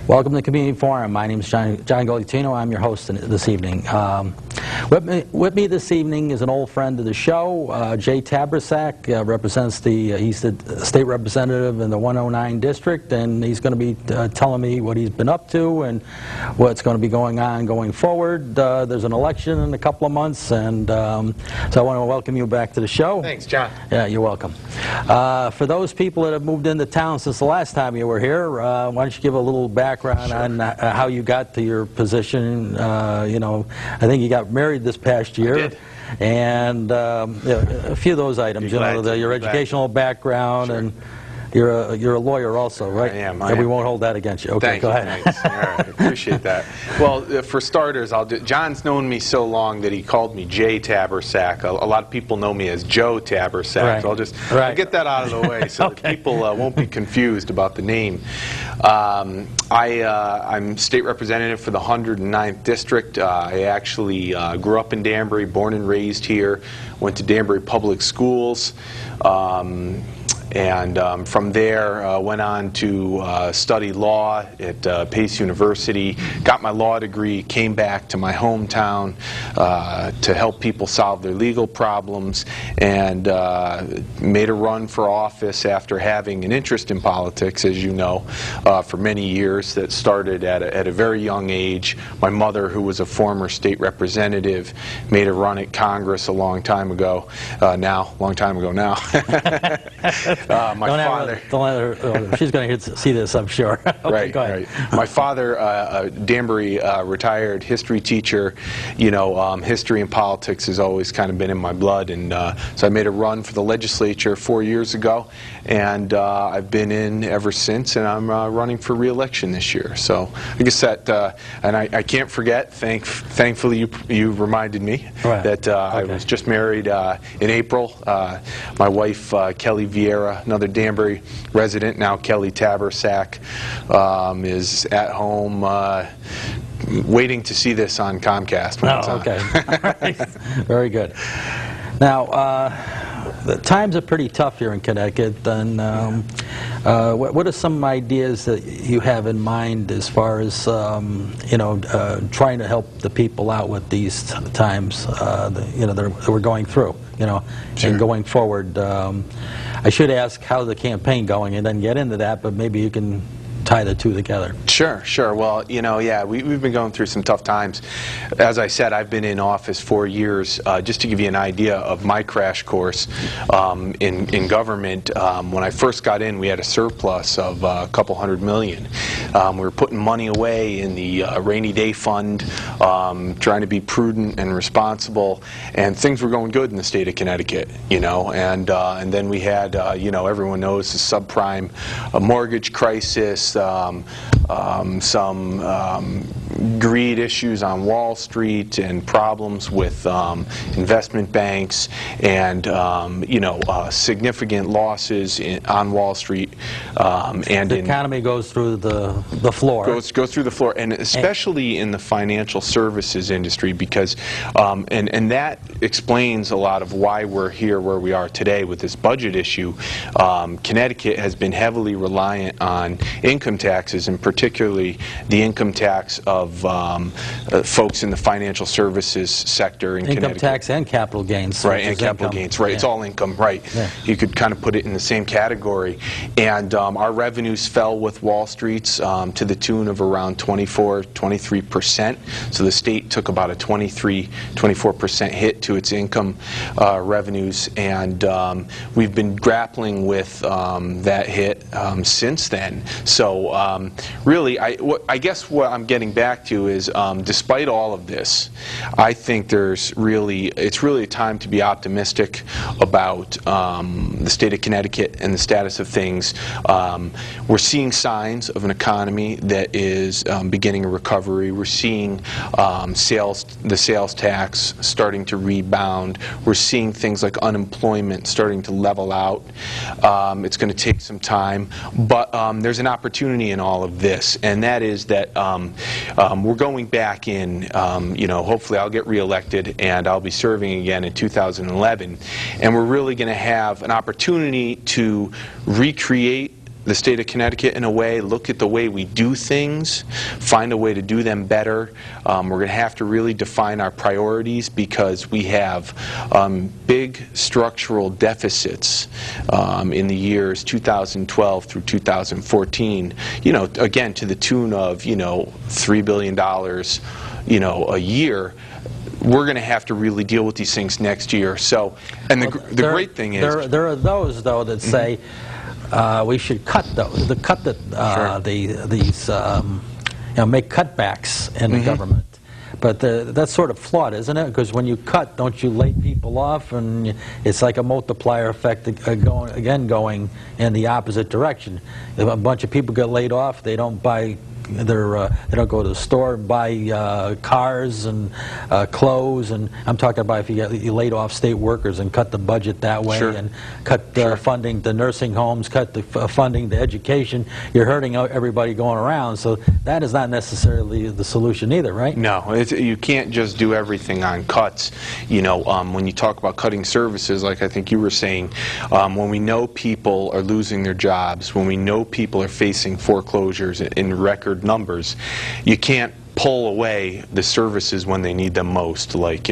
Welcome to the Community Forum. My name is John Golitino. I'm your host this evening. With me this evening is an old friend of the show, Jay Taborsak. Represents he's the state representative in the 109 district, and he's going to be telling me what he's been up to and what's going to be going on going forward. There's an election in a couple of months, and so I want to welcome you back to the show. Thanks, John. Yeah, you're welcome. For those people that have moved into town since the last time you were here, why don't you give a little background on how you got to your position? You know, I think you got married this past year. I did. And a few of those items, you know, your educational background, and you're a lawyer also, right? I am. We won't hold that against you. Okay, Thank go you, ahead. Thanks. All right, appreciate that. Well, for starters, John's known me so long that he called me Jay Taborsak. A lot of people know me as Joe Taborsak, right. So I'll get that out of the way so that people won't be confused about the name. I'm state representative for the 109th district. I actually grew up in Danbury, born and raised here, went to Danbury Public Schools. And from there, went on to study law at Pace University, got my law degree, came back to my hometown to help people solve their legal problems, and made a run for office after having an interest in politics, as you know, for many years. That started at a very young age. My mother, who was a former state representative, made a run at Congress a long time ago now. My father. Don't let her, she's going to see this, I'm sure. Okay, right, go ahead. right. My father, Danbury retired history teacher. You know, history and politics has always kind of been in my blood, and so I made a run for the legislature 4 years ago, and I've been in ever since, and I'm running for re-election this year. So I guess that, and I can't forget. Thankfully, you reminded me that I was just married in April. My wife, Kelly Vieira, another Danbury resident, now Kelly Taborsak, is at home waiting to see this on Comcast. Oh, okay. Right. Very good. Now, the times are pretty tough here in Connecticut, and what are some ideas that you have in mind as far as you know, trying to help the people out with these times you know, that we're going through, you know, and going forward? I should ask how's the campaign going and then get into that, but maybe you can tie the two together. Sure. Well, you know, yeah, we've been going through some tough times. As I said, I've been in office 4 years. Just to give you an idea of my crash course in government, when I first got in, we had a surplus of a couple $100 million. We were putting money away in the rainy day fund, trying to be prudent and responsible, and things were going good in the state of Connecticut, you know. And then we had, you know, everyone knows the subprime mortgage crisis. Some greed issues on Wall Street and problems with investment banks, and you know, significant losses on Wall Street. And the economy goes through the floor. Goes through the floor, and especially in the financial services industry, because and that explains a lot of why we're here where we are today with this budget issue. Connecticut has been heavily reliant on income taxes, and particularly the income tax of folks in the financial services sector in Connecticut. Income tax and capital gains. Right, and capital gains, right. Yeah. It's all income, right. Yeah. You could kind of put it in the same category. And our revenues fell with Wall Street's to the tune of around 23%. So the state took about a 24% hit to its income revenues, and we've been grappling with that hit since then. So really, I guess what I'm getting back to is, despite all of this, I think it's really a time to be optimistic about the state of Connecticut and the status of things. We're seeing signs of an economy that is beginning a recovery. We're seeing the sales tax starting to rebound. We're seeing things like unemployment starting to level out. It's going to take some time, but there's an opportunity in all of this, and that is that we're going back in, you know, hopefully I'll get reelected and I'll be serving again in 2011, and we're really going to have an opportunity to recreate the state of Connecticut in a way, look at the way we do things, find a way to do them better. We're going to have to really define our priorities because we have big structural deficits in the years 2012 through 2014, again to the tune of, $3 billion, a year. We're going to have to really deal with these things next year. So, and the great thing is there are those though that say we should cut those, make cutbacks in the government. But that's sort of flawed, isn't it? Because when you cut, don't you lay people off, and it's like a multiplier effect going in the opposite direction. If a bunch of people get laid off, they don't buy. They don't go to the store and buy cars and clothes, and I'm talking about if you laid off state workers and cut the budget that way, and cut funding to nursing homes, cut the funding to education. You're hurting everybody going around, so that is not necessarily the solution either, right? No, you can't just do everything on cuts. When you talk about cutting services, like I think you were saying, when we know people are losing their jobs, when we know people are facing foreclosures in record numbers, you can't pull away the services when they need them most, like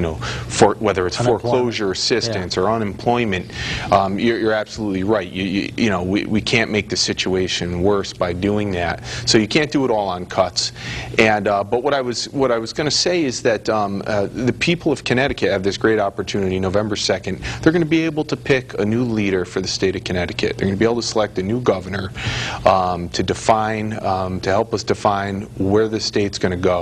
whether it's foreclosure assistance or unemployment. You're absolutely right. We can't make the situation worse by doing that. So you can't do it all on cuts. And but what I was going to say is that the people of Connecticut have this great opportunity. November 2nd, they're going to be able to pick a new leader for the state of Connecticut. They're going to be able to select a new governor to help us define where the state's going to go,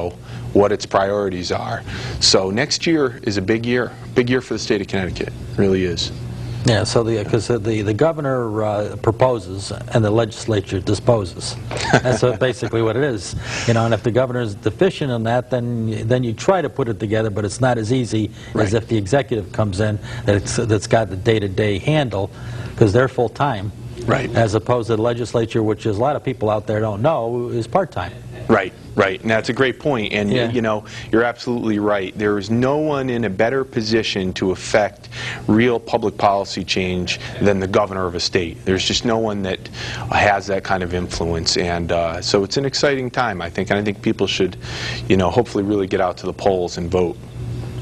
what its priorities are. So next year is a big year for the state of Connecticut. It really is. Yeah, so because the governor proposes and the legislature disposes. That's basically what it is. And if the governor is deficient in that, then you try to put it together, but it's not as easy as if the executive comes in that's got the day-to-day handle, because they're full-time. Right. As opposed to the legislature, which is a lot of people out there don't know, is part-time. Right, and that's a great point. And you're absolutely right. There is no one in a better position to affect real public policy change than the governor of a state. There's just no one that has that kind of influence, and so it's an exciting time, I think. And I think people should, hopefully really get out to the polls and vote.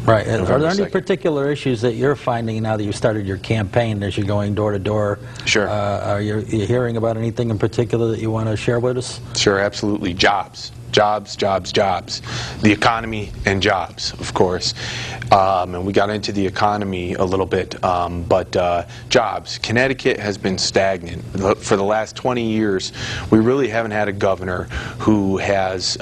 Right. Are there any particular issues that you're finding now that you started your campaign as you're going door to door? Sure. Are you hearing about anything in particular that you want to share with us? Sure, absolutely. Jobs. Jobs, jobs, jobs. The economy and jobs, of course. And we got into the economy a little bit, but jobs. Connecticut has been stagnant. For the last 20 years, we really haven't had a governor who has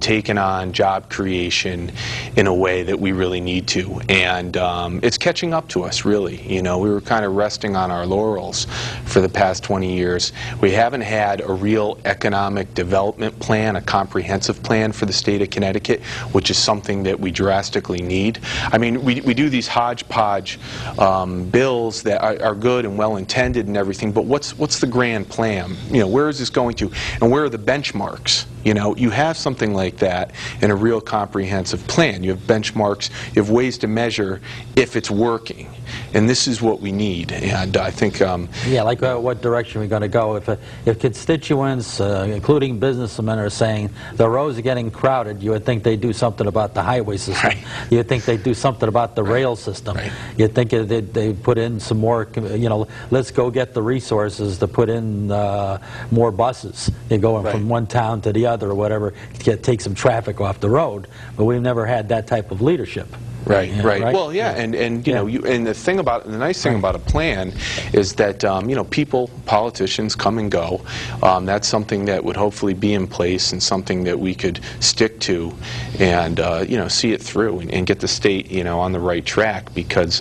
taken on job creation in a way that we really need to. And it's catching up to us, really. We were kind of resting on our laurels for the past 20 years. We haven't had a real economic development plan, a comprehensive plan for the state of Connecticut, which is something that we drastically need. I mean, we do these hodgepodge bills that are good and well-intended and everything, but what's the grand plan? Where is this going to? And where are the benchmarks? You have something like that in a real comprehensive plan. You have benchmarks, you have ways to measure if it's working. And this is what we need. And I think... yeah, like what direction are we going to go? If constituents, including businessmen, are saying the roads are getting crowded, you would think they'd do something about the highway system. Right. You would think they'd do something about the rail system. Right. You'd think they'd put in some more, let's go get the resources to put in more buses. You're going from one town to the other or whatever, to take some traffic off the road. But we've never had that type of leadership. Right. Well, yeah, and and the nice thing about a plan is that people, politicians come and go. That's something that would hopefully be in place and something that we could stick to, and see it through and get the state on the right track, because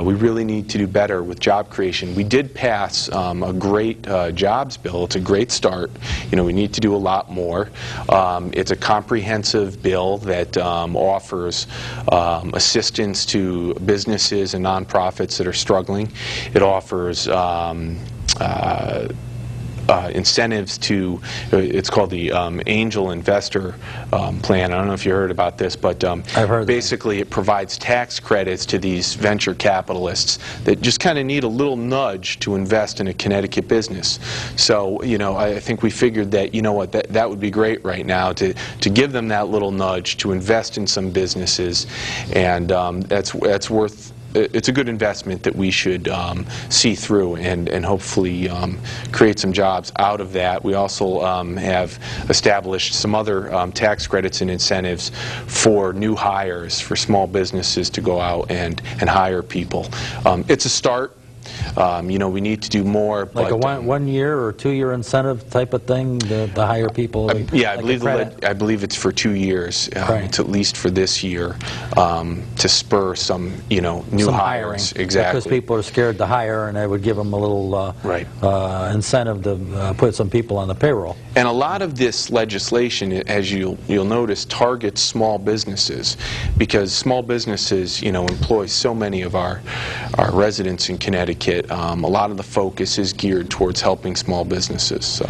we really need to do better with job creation. We did pass a great jobs bill. It's a great start. We need to do a lot more. It's a comprehensive bill that offers assistance to businesses and nonprofits that are struggling. It offers incentives to, it's called the Angel Investor Plan. I don't know if you heard about this, but I've heard basically it provides tax credits to these venture capitalists that just kind of need a little nudge to invest in a Connecticut business. So, you know, I think we figured that, you know what, that would be great right now to give them that little nudge to invest in some businesses, and that's worth. It's a good investment that we should see through and hopefully create some jobs out of that. We also have established some other tax credits and incentives for new hires, for small businesses to go out and hire people. It's a start. You know, we need to do more. Like but, a 1 year or 2 year incentive type of thing to hire people? Yeah, like I believe it's for 2 years. It's at least for this year to spur some, you know, new hires. Exactly. Because people are scared to hire, and they would give them a little incentive to put some people on the payroll. And a lot of this legislation, as you'll notice, targets small businesses, because small businesses, you know, employ so many of our residents in Connecticut. A lot of the focus is geared towards helping small businesses. So,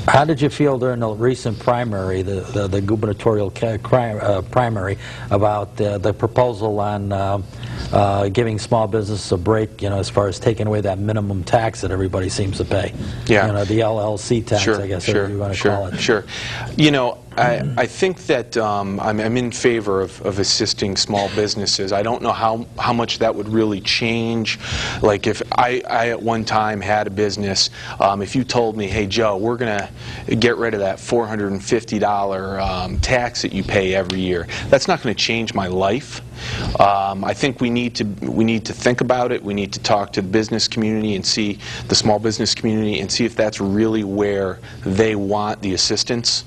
how did you feel during the recent primary, the gubernatorial primary, about the proposal on giving small businesses a break, you know, as far as taking away that minimum tax that everybody seems to pay? Yeah. You know, the LLC tax, sure, I guess sure, you want to sure, call it. Sure. You know, I think that I'm in favor of assisting small businesses. I don't know how much that would really change. Like if I at one time had a business, if you told me, hey Joe, we're going to get rid of that $450 tax that you pay every year, that's not going to change my life. I think we need to think about it. We need to talk to the business community and see the small business community and see if that's really where they want the assistance.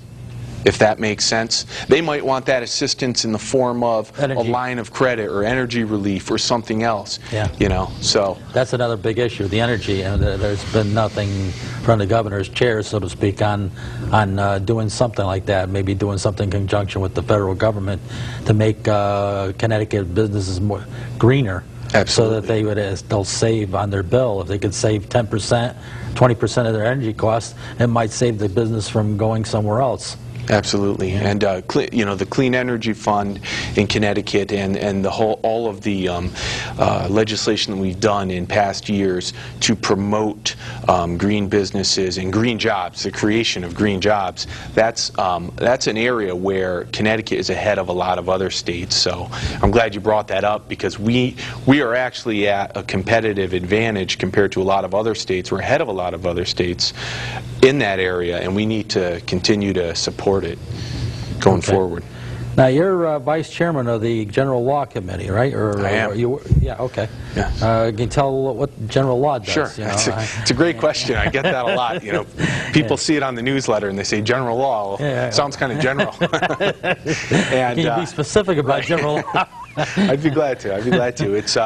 If that makes sense. They might want that assistance in the form of a line of credit or energy relief or something else. Yeah. You know, so that's another big issue, the energy, and there's been nothing from the governor's chair, so to speak, on doing something like that. Maybe doing something in conjunction with the federal government to make Connecticut businesses more greener. Absolutely. So that they'll save on their bill. If they could save 10%, 20% of their energy costs, it might save the business from going somewhere else. Absolutely, and you know, the Clean Energy Fund in Connecticut and all of the legislation that we've done in past years to promote green businesses and green jobs, the creation of green jobs. That's an area where Connecticut is ahead of a lot of other states. So I'm glad you brought that up, because we are actually at a competitive advantage compared to a lot of other states. We're ahead of a lot of other states in that area, and we need to continue to support it going forward. Now, you're vice chairman of the General Law Committee, right? Or, I am. Yeah, okay. Yeah. Can you tell what general law does? Sure. You know? It's a great question. I get that a lot. You know, people see it on the newsletter and they say general law. Sounds kind of general. And, can you be specific about general law? I'd be glad to. I'd be glad to. It's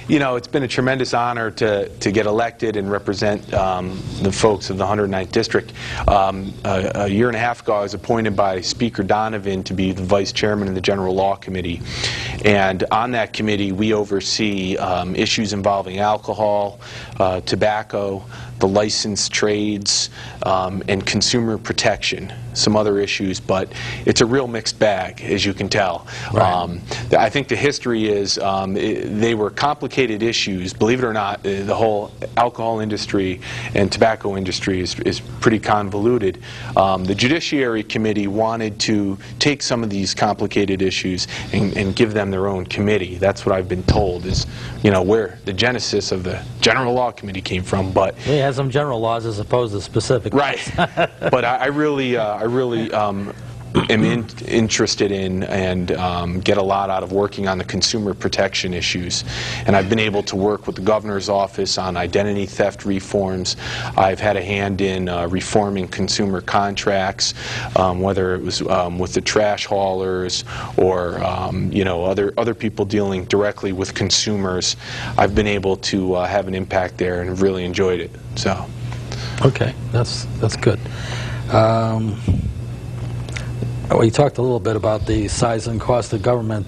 you know, it's been a tremendous honor to get elected and represent the folks of the 109th District. A year and a half ago, I was appointed by Speaker Donovan to be the vice chairman of the General Law Committee. And on that committee, we oversee issues involving alcohol, tobacco, the licensed trades, and consumer protection, some other issues, but it's a real mixed bag, as you can tell. Right. I think the history is they were complicated issues. Believe it or not, the whole alcohol industry and tobacco industry is pretty convoluted. The Judiciary Committee wanted to take some of these complicated issues and give them their own committee. That's what I've been told is, you know, where the genesis of the General Law Committee came from. But it has some general laws as opposed to specific. Right. But I really am interested in and get a lot out of working on the consumer protection issues. And I've been able to work with the governor's office on identity theft reforms. I've had a hand in reforming consumer contracts, whether it was with the trash haulers or you know, other people dealing directly with consumers. I've been able to have an impact there and really enjoyed it. So. Okay, that's good. We talked a little bit about the size and cost of government.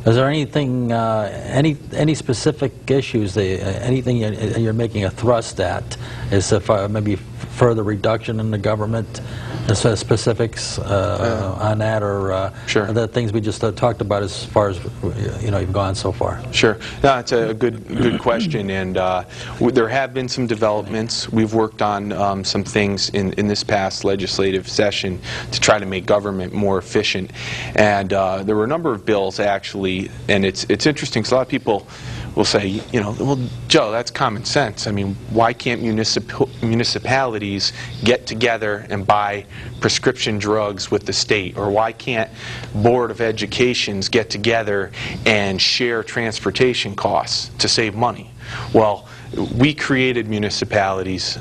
Is there anything, any specific issues, anything you're making a thrust at, as if maybe further reduction in the government? Specifics on that, or sure. the things we just talked about as far as you've gone so far? Sure. No, it's a good question, and there have been some developments. We've worked on some things in this past legislative session to try to make government more efficient, and there were a number of bills actually, and it's interesting because a lot of people will say, well, Joe, that's common sense. I mean, why can't municipalities get together and buy prescription drugs with the state? Or why can't Board of Educations get together and share transportation costs to save money? Well, we created municipalities.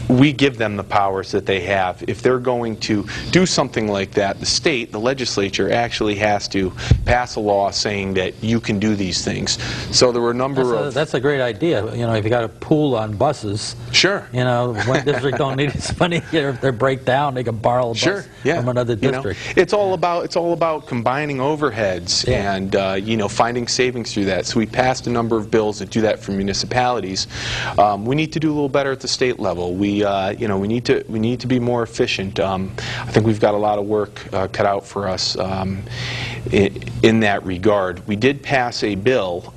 We give them the powers that they have. If they're going to do something like that, the state, the legislature, actually has to pass a law saying that you can do these things. So there were a number of... That's a great idea. If you got a pool on buses, sure. One district don't need as money. If they break down, they can borrow a bus from another district. It's all about combining overheads and finding savings through that. So we passed a number of bills that do that for municipalities. We need to do a little better at the state level. We need to be more efficient. I think we've got a lot of work cut out for us in that regard. We did pass a bill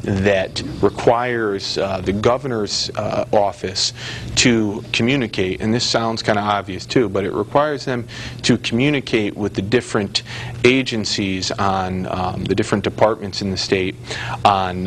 that requires the governor's office to communicate, and this sounds kind of obvious too, but it requires them to communicate with the different agencies on the different departments in the state on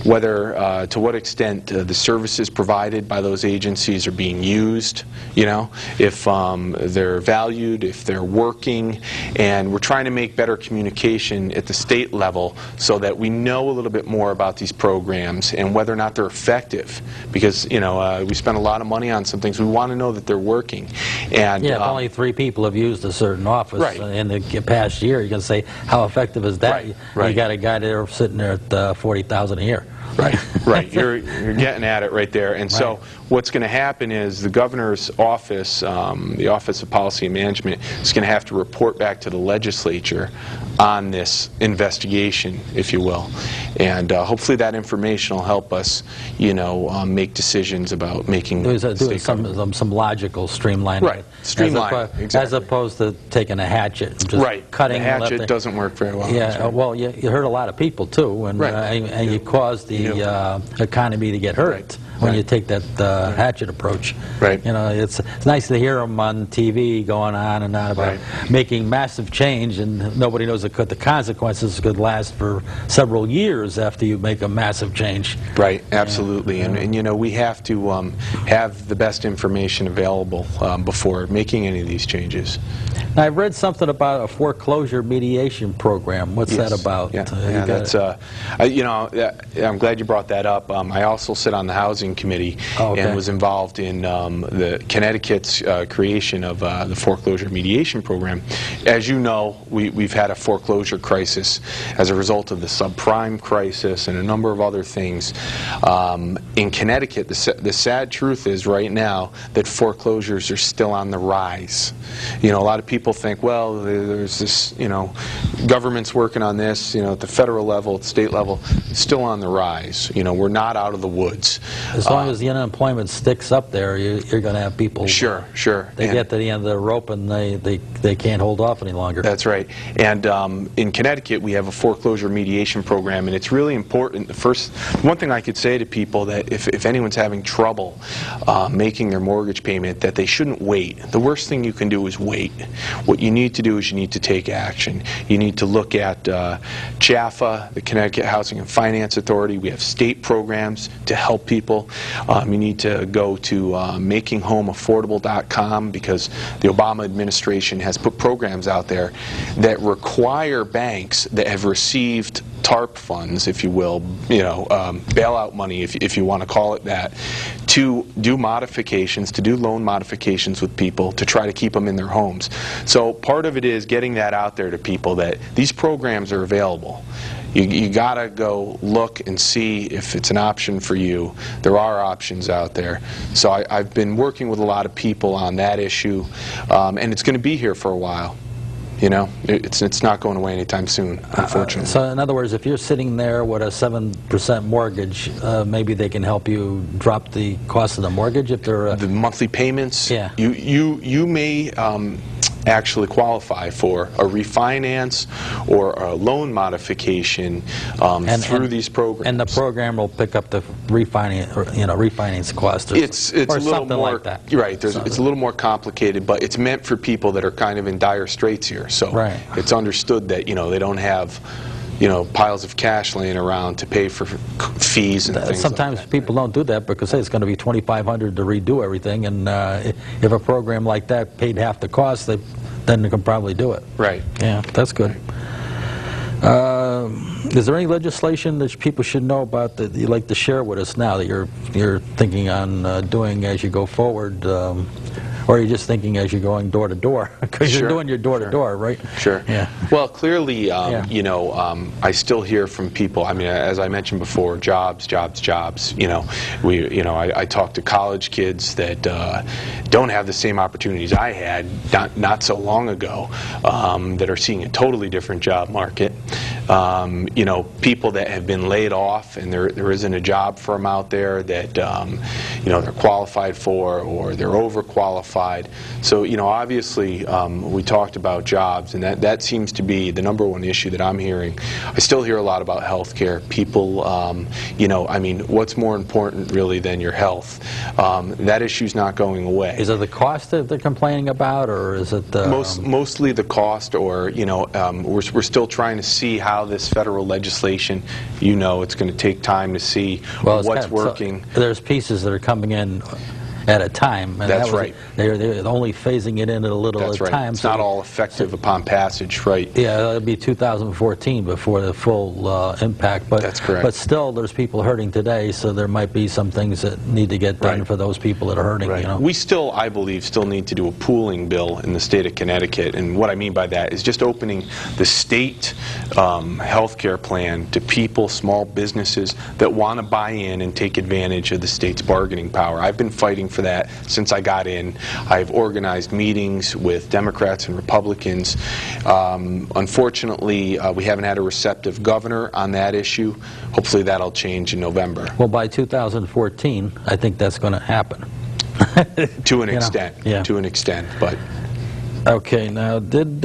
whether, to what extent the services provided by those agencies are being used, if they're valued, if they're working, and we're trying to make better communication at the state level so that we know a little bit more about these programs and whether or not they're effective, because we spend a lot of money on some things. We want to know that they're working. And if only 3 people have used a certain office in the past year, you can say, how effective is that? You got a guy there sitting there at $40,000 a year. Right. You're getting at it right there. And so what's going to happen is the governor's office, the Office of Policy and Management, is going to have to report back to the legislature on this investigation, if you will. And hopefully that information will help us, make decisions about making some logical streamlining. Right. Streamline. Exactly. As opposed to taking a hatchet and just cutting. The hatchet doesn't work very well. Yeah. Well, you hurt a lot of people too, and you cause the economy to get hurt when you take that hatchet approach. It's nice to hear them on TV going on and on about making massive change, and nobody knows the consequences could last for several years after you make a massive change. Right, absolutely. And we have to have the best information available before making any of these changes. Now, I've read something about a foreclosure mediation program. What's that about? That's I'm glad you brought that up. I also sit on the Housing Committee and was involved in the Connecticut's creation of the foreclosure mediation program. As you know, we've had a foreclosure crisis as a result of the subprime crisis and a number of other things. In Connecticut, the sad truth is right now that foreclosures are still on the rise. A lot of people think, well, there's this, government's working on this, at the federal level, at the state level. It's still on the rise. We're not out of the woods. As long as the unemployment sticks up there, you're going to have people. Sure. They get to the end of the rope and they can't hold off any longer. That's right. And in Connecticut, we have a foreclosure mediation program, and it's really important. One thing I could say to people that if anyone's having trouble making their mortgage payment, that they shouldn't wait. The worst thing you can do is wait. What you need to do is you need to take action. You need to look at CHAFA, the Connecticut Housing and Finance Authority. We have state programs to help people. You need to go to makinghomeaffordable.com, because the Obama administration has put programs out there that require banks that have received TARP funds, if you will, bailout money, if you want to call it that, to do modifications, to do loan modifications with people to try to keep them in their homes. So part of it is getting that out there to people that these programs are available. You got to go look and see if it's an option for you. There are options out there. So I've been working with a lot of people on that issue, and it's going to be here for a while. You know, it's not going away anytime soon, unfortunately. So in other words, if you're sitting there with a 7% mortgage, maybe they can help you drop the cost of the mortgage if they're... the monthly payments, yeah. you may actually qualify for a refinance or a loan modification through these programs. And the program will pick up the refinance cost, or it's a little something more like that. Right. It's a little more complicated, but it's meant for people that are kind of in dire straits here. So right. It's understood that they don't have piles of cash laying around to pay for fees and things. Sometimes like that. people don't do that because it's going to be $2,500 to redo everything, and if a program like that paid half the cost, then they can probably do it. Right. Yeah, that's good. Is there any legislation that people should know about that you'd like to share with us now that you're thinking on doing as you go forward? Or are you just thinking as you're going door to door? Because you're doing your door to door, right? Sure. Yeah. Well, clearly, I still hear from people. I mean, as I mentioned before, jobs. I talk to college kids that don't have the same opportunities I had not so long ago, that are seeing a totally different job market. People that have been laid off and there isn't a job for them out there that they're qualified for, or they're overqualified. So obviously we talked about jobs, and that seems to be the #1 issue that I'm hearing. I still hear a lot about health care. People, what's more important really than your health? That issue's not going away. Is it the cost that they're complaining about, or is it mostly the cost, or we're still trying to see how this federal legislation, it's going to take time to see what's working. So there's pieces that are coming in at a time. And That's right. They're only phasing it in a little at a time. It's not all effective upon passage, right? Yeah, it'll be 2014 before the full impact. But that's correct. But still, there's people hurting today, so there might be some things that need to get done for those people that are hurting. Right. We still, I believe, need to do a pooling bill in the state of Connecticut, and what I mean by that is just opening the state health care plan to people, small businesses that want to buy in and take advantage of the state's bargaining power. I've been fighting for that since I got in. I've organized meetings with Democrats and Republicans. Unfortunately, we haven't had a receptive governor on that issue. Hopefully that'll change in November. Well, by 2014, I think that's going to happen. To an extent. Yeah. To an extent, but... Okay, now did...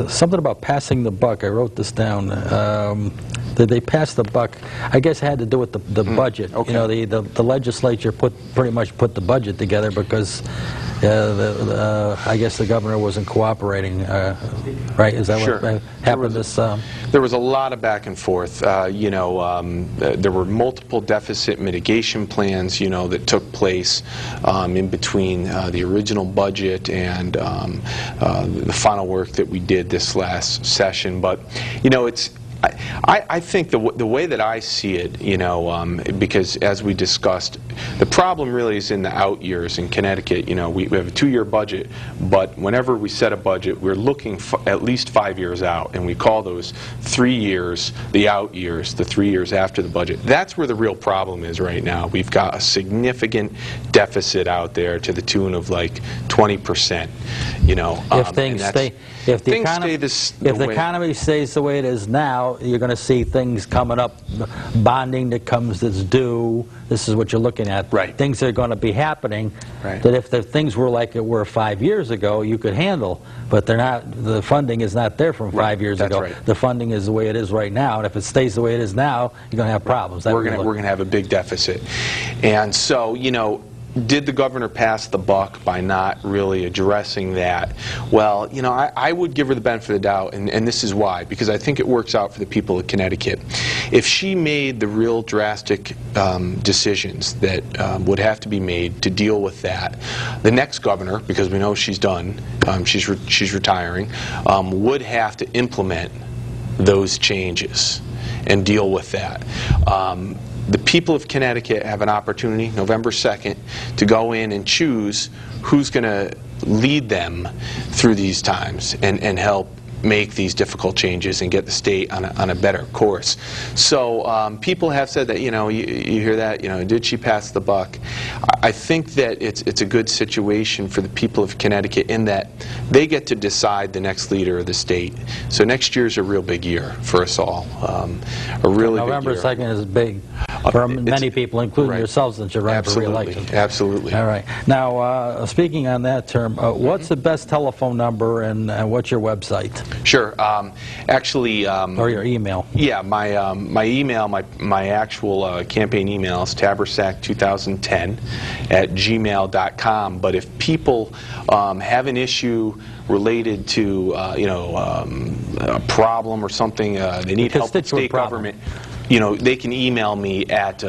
something about passing the buck. I wrote this down. Did they pass the buck? I guess it had to do with the budget. Okay. The legislature pretty much put the budget together because I guess the governor wasn't cooperating. Right? Is that what happened? There was a lot of back and forth. There were multiple deficit mitigation plans, that took place in between the original budget and the final work that we did this last session. But I think the way that I see it, because as we discussed, the problem really is in the out years in Connecticut. We have a 2-year budget, but whenever we set a budget, we're looking at least 5 years out, and we call those 3 years the out years, the 3 years after the budget. That's where the real problem is right now. We've got a significant deficit out there to the tune of like 20%. If the economy stays the way it is now, you're going to see things coming up, bonding that's due. This is what you're looking at. Right. Things that are going to be happening that if the things were like it were 5 years ago, you could handle. But they're not. The funding is not there from 5 years ago. Right. The funding is the way it is right now, and if it stays the way it is now, you're going to have problems. We're going to have a big deficit, and so did the governor pass the buck by not really addressing that? Well, I would give her the benefit of the doubt, and this is why, because I think it works out for the people of Connecticut. If she made the real drastic decisions that would have to be made to deal with that, the next governor, because we know she's done, she's retiring, would have to implement those changes and deal with that. The people of Connecticut have an opportunity, November 2nd, to go in and choose who's going to lead them through these times and help make these difficult changes and get the state on a better course. So people have said that, you hear that, did she pass the buck? I think that it's a good situation for the people of Connecticut in that they get to decide the next leader of the state. So next year's a real big year for us all. A really November big year. 2nd is big for many people, including yourselves, since you're running for re-election. Absolutely. All right. Now, speaking on that term, what's the best telephone number and what's your website? Sure. Actually... or your email. Yeah, my email, my actual campaign email is taborsak2010@gmail.com. But if people have an issue related to, a problem or something, they need help with state government, they can email me at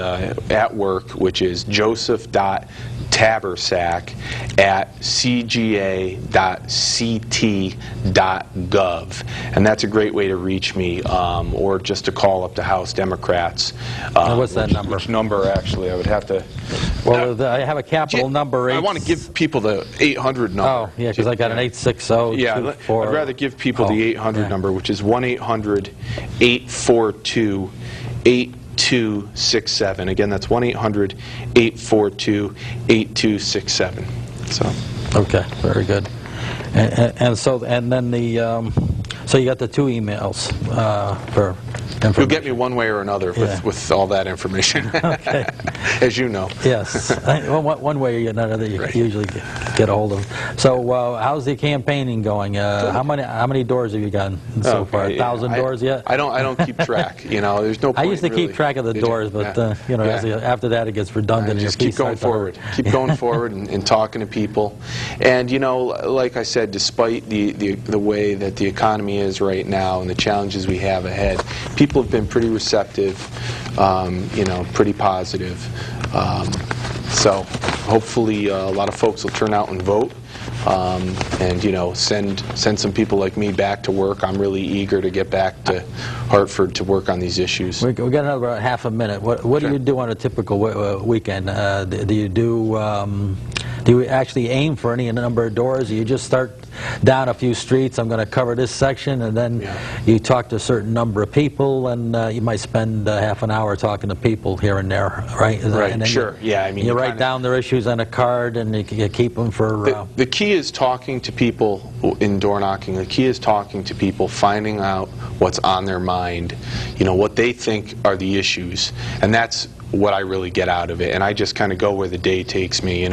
work, which is joseph.taborsak@cga.ct.gov, and that's a great way to reach me, or just to call up the House Democrats. What's that number? Which number, actually? I would have to... Well, I have a capital number. I want to give people the 800 number. Oh, yeah, because I got an 860. Yeah, I'd rather give people the 800 number, which is 1-800-842-8267. Again, that's 1-800-842-8267. So. Okay, very good. And then so you got the two emails for information. You'll get me one way or another with all that information. Okay. As you know. Yes. Well, one way or another you usually get a hold of. So how's the campaigning going? How many doors have you gotten so far? 1,000 doors yet? I don't keep track. There's no point. I used to keep track of the doors, but after that it gets redundant. Just keep going forward. Keep going forward and talking to people. And like I said, despite the way that the economy is right now and the challenges we have ahead, people have been pretty receptive, pretty positive. So hopefully a lot of folks will turn out and vote, and send some people like me back to work. I'm really eager to get back to Hartford to work on these issues. We got another half a minute. What do you do on a typical weekend? Do you actually aim for any number of doors? Do you just start down a few streets, I'm going to cover this section, and then you talk to a certain number of people, and you might spend half an hour talking to people here and there, right? Right, sure, yeah. I mean, you write down their issues on a card, and you keep them for... The key is talking to people in door knocking. The key is talking to people, finding out what's on their mind, what they think are the issues, and that's what I really get out of it, and I just kind of go where the day takes me.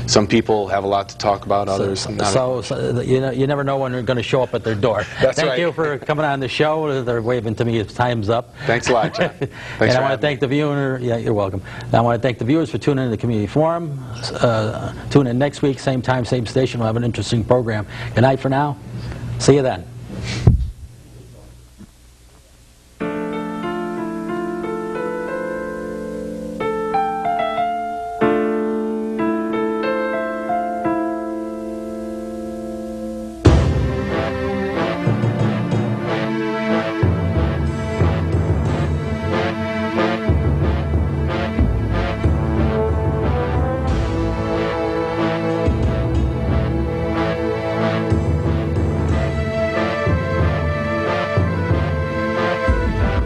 Some people have a lot to talk about, others not. So you never know when they're going to show up at their door. That's Thank right. you for coming on the show. They're waving to me. It's time's up. Thanks a lot, John. Thanks and I want to thank the viewer. Yeah, you're welcome. And I want to thank the viewers for tuning in to the Community Forum. Tune in next week, same time, same station. We'll have an interesting program. Good night for now. See you then.